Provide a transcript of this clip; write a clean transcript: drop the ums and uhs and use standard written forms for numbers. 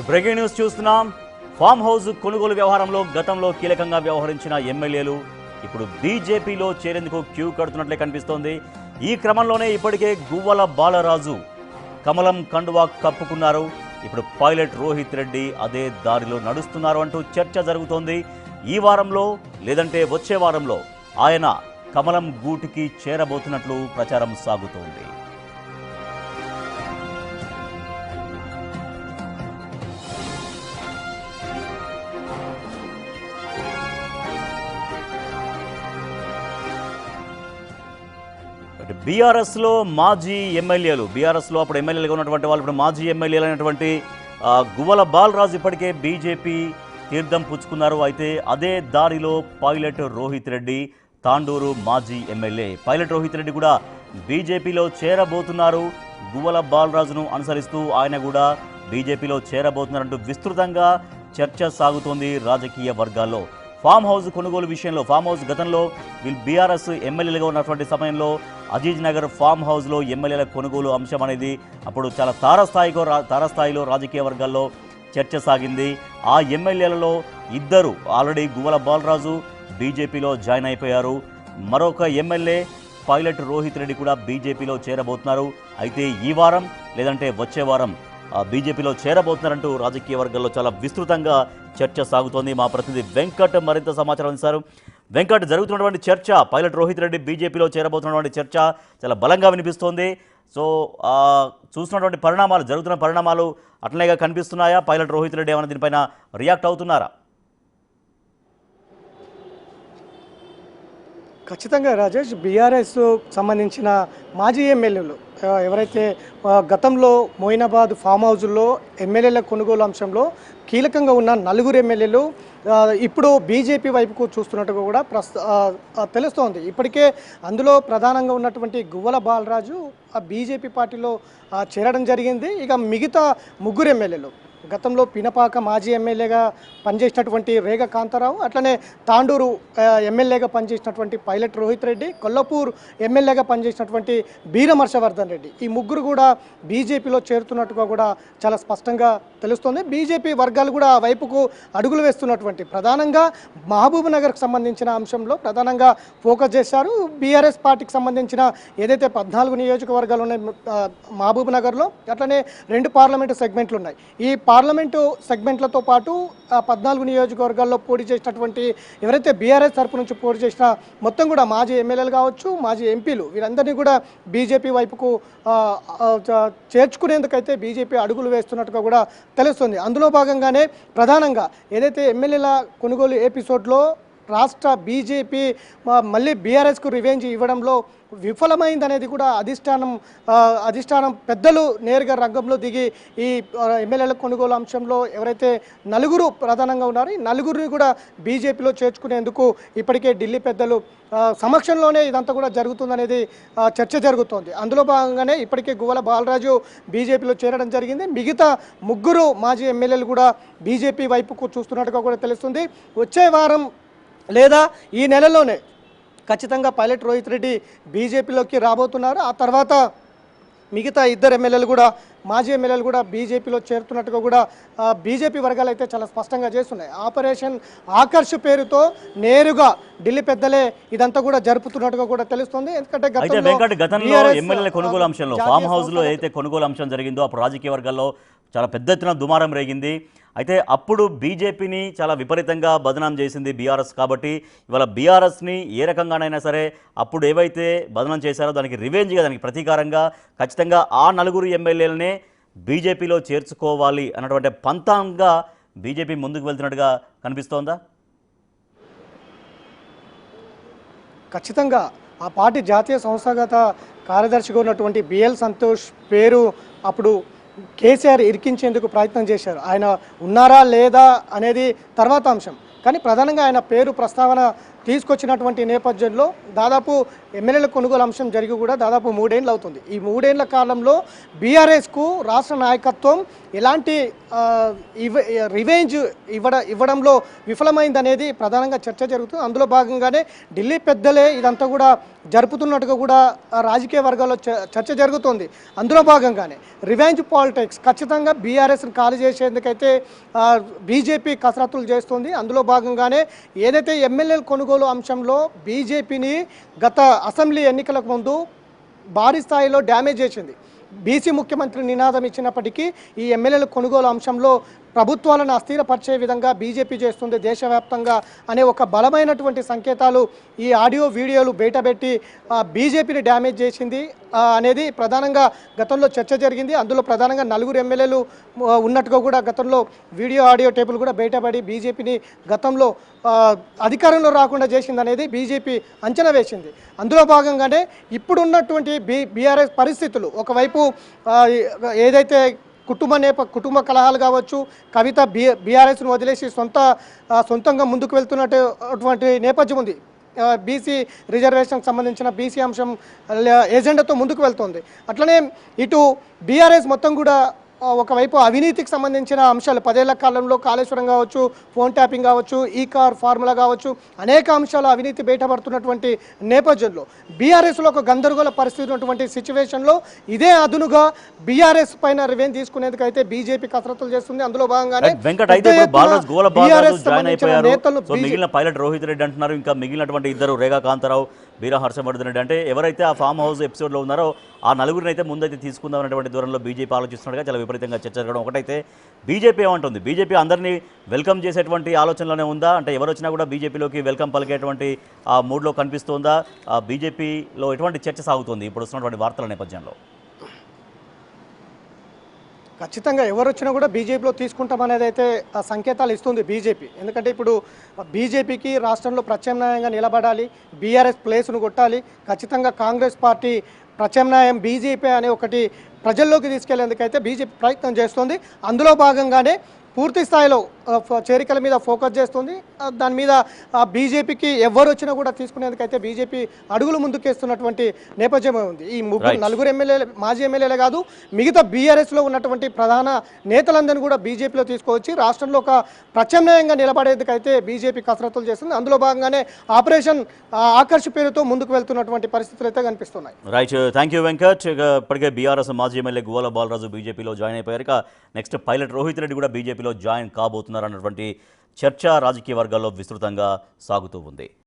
Breaking news చూస్తున్నాం. Farm house కొనుగోలు వ్యవహారంలో గతంలో కీలకంగా వ్యవహరించిన ఎమ్మెల్యేలు ఇప్పుడు బీజేపీలో చేరేందుకు క్యూ కడుతున్నట్లే కనిపిస్తోంది. ఈ క్రమంలోనే ఇప్పటికే గువ్వల బాలరాజు కమలం కండువా కప్పుకున్నారు. ఇప్పుడు పైలట్ రోహిత్ రెడ్డి అదే దారిలో నడుస్తున్నారు అంటూ చర్చ జరుగుతోంది. ఈ వారంలో లేదంటే వచ్చే వారంలో ఆయన కమలం గూటికి చేరబోతున్నట్లు ప్రచారం సాగుతోంది. బీఆర్ఎస్లో మాజీ ఎమ్మెల్యేలు, బీఆర్ఎస్లో అప్పుడు ఎమ్మెల్యేలుగా ఉన్నటువంటి వాళ్ళు ఇప్పుడు మాజీ ఎమ్మెల్యేలు అయినటువంటి గువ్వల బాలరాజు ఇప్పటికే బీజేపీ తీర్థం పుచ్చుకున్నారు. అయితే అదే దారిలో పైలట్ రోహిత్ రెడ్డి, తాండూరు మాజీ ఎమ్మెల్యే పైలట్ రోహిత్ రెడ్డి కూడా బీజేపీలో చేరబోతున్నారు. గువ్వల బాలరాజును అనుసరిస్తూ ఆయన కూడా బీజేపీలో చేరబోతున్నారంటూ విస్తృతంగా చర్చ సాగుతోంది రాజకీయ వర్గాల్లో. ఫామ్ హౌస్ కొనుగోలు విషయంలో, ఫామ్ హౌస్ గతంలో వీళ్ళు బీఆర్ఎస్ ఎమ్మెల్యేలుగా ఉన్నటువంటి సమయంలో అజీజ్ నగర్ ఫామ్ హౌస్లో ఎమ్మెల్యేల కొనుగోలు అంశం అనేది అప్పుడు చాలా తారస్థాయిలో రాజకీయ వర్గాల్లో చర్చ సాగింది. ఆ ఎమ్మెల్యేలలో ఇద్దరు ఆల్రెడీ గువ్వల బాలరాజు బీజేపీలో జాయిన్ అయిపోయారు. మరొక ఎమ్మెల్యే పైలట్ రోహిత్ రెడ్డి కూడా బీజేపీలో చేరబోతున్నారు. అయితే ఈ వారం లేదంటే వచ్చే వారం బీజేపీలో చేరబోతున్నారంటూ రాజకీయ వర్గాల్లో చాలా విస్తృతంగా చర్చ సాగుతోంది. మా ప్రతినిధి వెంకట్ మరింత సమాచారం అందిస్తారు. వెంకట్, జరుగుతున్నటువంటి చర్చ, పైలట్ రోహిత్ రెడ్డి బీజేపీలో చేరబోతున్నటువంటి చర్చ చాలా బలంగా వినిపిస్తోంది. సో చూస్తున్నటువంటి పరిణామాలు, జరుగుతున్న పరిణామాలు అట్లనేగా కనిపిస్తున్నాయా? పైలట్ రోహిత్ రెడ్డి ఏమైనా దీనిపైన రియాక్ట్ అవుతున్నారా? ఖచ్చితంగా రాజేష్, బీఆర్ఎస్ సంబంధించిన మాజీ ఎమ్మెల్యేలు ఎవరైతే గతంలో మోయినాబాద్ ఫామ్ హౌజుల్లో ఎమ్మెల్యేల కొనుగోలు అంశంలో కీలకంగా ఉన్న నలుగురు ఎమ్మెల్యేలు ఇప్పుడు బీజేపీ వైపుకు చూస్తున్నట్టుగా కూడా తెలుస్తోంది. ఇప్పటికే అందులో ప్రధానంగా ఉన్నటువంటి గువ్వల బాలరాజు ఆ బీజేపీ పార్టీలో చేరడం జరిగింది. ఇక మిగతా ముగ్గురు ఎమ్మెల్యేలు గతంలో పినపాక మాజీ ఎమ్మెల్యేగా పనిచేసినటువంటి రేగ కాంతారావు, అట్లనే తాండూరు ఎమ్మెల్యేగా పనిచేసినటువంటి పైలట్ రోహిత్ రెడ్డి, కొల్లపూర్ ఎమ్మెల్యేగా పనిచేసినటువంటి బీరమర్షవర్ధన్ రెడ్డి, ఈ ముగ్గురు కూడా బీజేపీలో చేరుతున్నట్టుగా కూడా చాలా స్పష్టంగా తెలుస్తోంది. బీజేపీ వర్గాలు కూడా ఆ వైపుకు అడుగులు వేస్తున్నటువంటి, ప్రధానంగా మహబూబ్ నగర్కి సంబంధించిన అంశంలో ప్రధానంగా ఫోకస్ చేశారు. బీఆర్ఎస్ పార్టీకి సంబంధించిన ఏదైతే 14 నియోజకవర్గాలు ఉన్నాయి మహబూబ్ నగర్లో, అట్లనే 2 పార్లమెంటు సెగ్మెంట్లు ఉన్నాయి. ఈ పార్లమెంటు సెగ్మెంట్లతో పాటు 14 నియోజకవర్గాల్లో పోటీ చేసినటువంటి ఎవరైతే బీఆర్ఎస్ తరపు నుంచి పోటీ చేసిన మొత్తం కూడా మాజీ ఎమ్మెల్యేలు కావచ్చు, మాజీ ఎంపీలు, వీరందరినీ కూడా బీజేపీ వైపుకు చేర్చుకునేందుకైతే బీజేపీ అడుగులు వేస్తున్నట్టుగా కూడా తెలుస్తుంది. అందులో భాగంగానే ప్రధానంగా ఏదైతే ఎమ్మెల్యేల కొనుగోలు ఎపిసోడ్లో రాష్ట్ర బీజేపీ మళ్ళీ బీఆర్ఎస్కు రివెంజ్ ఇవ్వడంలో విఫలమైందనేది కూడా అధిష్టానం పెద్దలు నేరుగా రంగంలో దిగి ఈ ఎమ్మెల్యేల కొనుగోలు అంశంలో ఎవరైతే నలుగురు ప్రధానంగా ఉన్నారో ఈ నలుగురిని కూడా బీజేపీలో చేర్చుకునేందుకు ఇప్పటికే ఢిల్లీ పెద్దలు సమక్షంలోనే ఇదంతా కూడా జరుగుతుందనేది చర్చ జరుగుతోంది. అందులో భాగంగానే ఇప్పటికే గువ్వల బాలరాజు బీజేపీలో చేరడం జరిగింది. మిగతా ముగ్గురు మాజీ ఎమ్మెల్యేలు కూడా బీజేపీ వైపుకు చూస్తున్నట్టుగా కూడా తెలుస్తుంది. వచ్చే వారం లేదా ఈ నెలలోనే ఖచ్చితంగా పైలట్ రోహిత్ రెడ్డి బీజేపీలోకి రాబోతున్నారు. ఆ తర్వాత మిగతా ఇద్దరు ఎమ్మెల్యేలు కూడా, మాజీ ఎమ్మెల్యేలు కూడా బీజేపీలో చేరుతున్నట్టుగా కూడా బీజేపీ వర్గాలు అయితే చాలా స్పష్టంగా చేస్తున్నాయి. ఆపరేషన్ ఆకర్ష్ పేరుతో నేరుగా ఢిల్లీ పెద్దలే ఇదంతా కూడా జరుపుతున్నట్టుగా కూడా తెలుస్తుంది. ఎందుకంటే గతంలో ఎమ్మెల్యేల కొనుగోలు అంశంలో, ఫామ్ హౌస్లో అయితే కొనుగోలు అంశం జరిగిందో అప్పుడు రాజకీయ వర్గాల్లో చాలా పెద్ద ఎత్తున దుమారం రేగింది. అయితే అప్పుడు బీజేపీని చాలా విపరీతంగా బదనాం చేసింది బీఆర్ఎస్. కాబట్టి ఇవాళ బీఆర్ఎస్ని ఏ రకంగానైనా సరే అప్పుడు ఏవైతే బదనాం చేశారో దానికి రివెంజ్గా, దానికి ప్రతీకారంగా ఖచ్చితంగా ఆ నలుగురు ఎమ్మెల్యేలనే బీజేపీలో చేర్చుకోవాలి అన్నటువంటి పంతంగా బీజేపీ ముందుకు వెళ్తున్నట్టుగా కనిపిస్తోందా? ఖచ్చితంగా ఆ పార్టీ జాతీయ సంస్థాగత కార్యదర్శిగా ఉన్నటువంటి బిఎల్ సంతోష్ పేరు అప్పుడు కేసీఆర్ ఇరికించేందుకు ప్రయత్నం చేశారు. ఆయన ఉన్నారా లేదా అనేది తర్వాత అంశం, కానీ ప్రధానంగా ఆయన పేరు ప్రస్తావన తీసుకొచ్చినటువంటి నేపథ్యంలో దాదాపు ఎమ్మెల్యేల కొనుగోలు అంశం జరిగి కూడా దాదాపు 3 ఏళ్ళు అవుతుంది. ఈ 3 ఏళ్ల కాలంలో బీఆర్ఎస్కు రాష్ట్ర నాయకత్వం ఎలాంటి రివెంజ్ ఇవ్వడంలో విఫలమైందనేది ప్రధానంగా చర్చ జరుగుతుంది. అందులో భాగంగానే ఢిల్లీ పెద్దలే ఇదంతా కూడా జరుపుతున్నట్టుగా కూడా రాజకీయ వర్గాల్లో చర్చ జరుగుతోంది. అందులో భాగంగానే రివెంజ్ పాలిటిక్స్ ఖచ్చితంగా బీఆర్ఎస్ని ఖాళీ చేసేందుకైతే బీజేపీ కసరత్తులు చేస్తుంది. అందులో భాగంగానే ఏదైతే ఎమ్మెల్యేల కొనుగోలు అంశంలో బీజేపీని గత అసెంబ్లీ ఎన్నికలకు ముందు భారీ స్థాయిలో డ్యామేజ్ చేసింది. బీసీ ముఖ్యమంత్రి నినాదం ఇచ్చినప్పటికీ ఈ ఎమ్మెల్యేల కొనుగోలు అంశంలో ప్రభుత్వాలను అస్థిరపరిచే విధంగా బీజేపీ చేస్తుంది దేశవ్యాప్తంగా అనే ఒక బలమైనటువంటి సంకేతాలు ఈ ఆడియో వీడియోలు బయటపెట్టి బీజేపీని డ్యామేజ్ చేసింది అనేది ప్రధానంగా గతంలో చర్చ జరిగింది. అందులో ప్రధానంగా 4 ఎమ్మెల్యేలు ఉన్నట్టుగా కూడా గతంలో వీడియో ఆడియో టేపులు కూడా బయటపడి బీజేపీని గతంలో అధికారంలో రాకుండా చేసింది అనేది బీజేపీ అంచనా వేసింది. అందులో భాగంగానే ఇప్పుడున్నటువంటి బీఆర్ఎస్ పరిస్థితులు ఒకవైపు ఏదైతే కుటుంబ కలహాలు కావచ్చు, కవిత బీఆర్ఎస్ను వదిలేసి సొంతంగా ముందుకు వెళ్తున్నటువంటి నేపథ్యం ఉంది. బీసీ రిజర్వేషన్కి సంబంధించిన బీసీ అంశం ఎజెండాతో ముందుకు వెళ్తుంది. అట్లనే ఇటు బీఆర్ఎస్ మొత్తం కూడా ఒకవైపు అవినీతికి సంబంధించిన అంశాలు 10 ఏళ్ల కాలంలో కాళేశ్వరం కావచ్చు, ఫోన్ ట్యాపింగ్ కావచ్చు, ఈ కార్ ఫార్ములా కావచ్చు, అనేక అంశాలు అవినీతి బయటపడుతున్నటువంటి నేపథ్యంలో బీఆర్ఎస్లో ఒక గందరగోళ పరిస్థితి ఉన్నటువంటి సిచ్యువేషన్లో ఇదే అదునుగా బీఆర్ఎస్ పైన రివెంజ్ తీసుకునేందుకు అయితే బీజేపీ కసరత్తులు చేస్తుంది. అందులో భాగంగానే మిగిలిన పైలట్ రోహిత్ రెడ్డి అంటున్నారు, ఇంకా మిగిలినటువంటి ఇద్దరు రేగా కాంతారావు, బీరా హర్షవర్ధన్ రెడ్డి, అంటే ఎవరైతే ఆ ఫామ్ హౌస్ ఎపిసోడ్లో ఉన్నారో ఆ నలుగురిని అయితే ముందైతే తీసుకుందాం అనేటువంటి దూరంలో బీజేపీ ఆలోచిస్తున్నట్టుగా చాలా విపరీతంగా చర్చ జరగడం. ఒకటైతే బీజేపీ ఏమంటుంది, బీజేపీ అందరినీ వెల్కమ్ చేసేటువంటి ఆలోచనలోనే ఉందా, అంటే ఎవరు వచ్చినా కూడా బీజేపీలోకి వెల్కమ్ పలికేటువంటి ఆ మూడ్లో కనిపిస్తుందా, బీజేపీలో ఎటువంటి చర్చ సాగుతుంది ఇప్పుడు వస్తున్నటువంటి వార్తల నేపథ్యంలో? ఖచ్చితంగా ఎవరు వచ్చినా కూడా బీజేపీలో తీసుకుంటామనేది అయితే సంకేతాలు ఇస్తుంది బీజేపీ. ఎందుకంటే ఇప్పుడు బీజేపీకి రాష్ట్రంలో ప్రత్యామ్నాయంగా నిలబడాలి, బీఆర్ఎస్ ప్లేస్ను కొట్టాలి, ఖచ్చితంగా కాంగ్రెస్ పార్టీ ప్రత్యామ్నాయం బీజేపీ అనే ఒకటి ప్రజల్లోకి తీసుకెళ్లేందుకైతే బీజేపీ ప్రయత్నం చేస్తుంది. అందులో భాగంగానే పూర్తి స్థాయిలో చేరికల మీద ఫోకస్ చేస్తుంది. దాని మీద బీజేపీకి ఎవరు వచ్చినా కూడా తీసుకునేందుకైతే బీజేపీ అడుగులు ముందుకేస్తున్నటువంటి నేపథ్యమే ఉంది. ఈ 4 ఎమ్మెల్యేలు మాజీ ఎమ్మెల్యేలే కాదు, మిగతా బీఆర్ఎస్లో ఉన్నటువంటి ప్రధాన నేతలందరినీ కూడా బీజేపీలో తీసుకువచ్చి రాష్ట్రంలో ఒక ప్రత్యామ్నాయంగా నిలబడేందుకైతే బీజేపీ కసరత్తులు చేస్తుంది. అందులో భాగంగానే ఆపరేషన్ ఆకర్ష్ పేరుతో ముందుకు వెళ్తున్నటువంటి పరిస్థితులు అయితే కనిపిస్తున్నాయి. Right, thank you Venkat. ఇప్పటికే బీఆర్ఎస్ మాజీ ఎమ్మెల్యే గువ్వల బాలరాజు బీజేపీలో జాయిన్ అయిపోయారు. నెక్స్ట్ పైలట్ రోహిత్ రెడ్డి కూడా బీజేపీలో జాయిన్ కాబోతున్నారు అన్నటువంటి చర్చ రాజకీయ వర్గాల్లో విస్తృతంగా సాగుతూ ఉంది.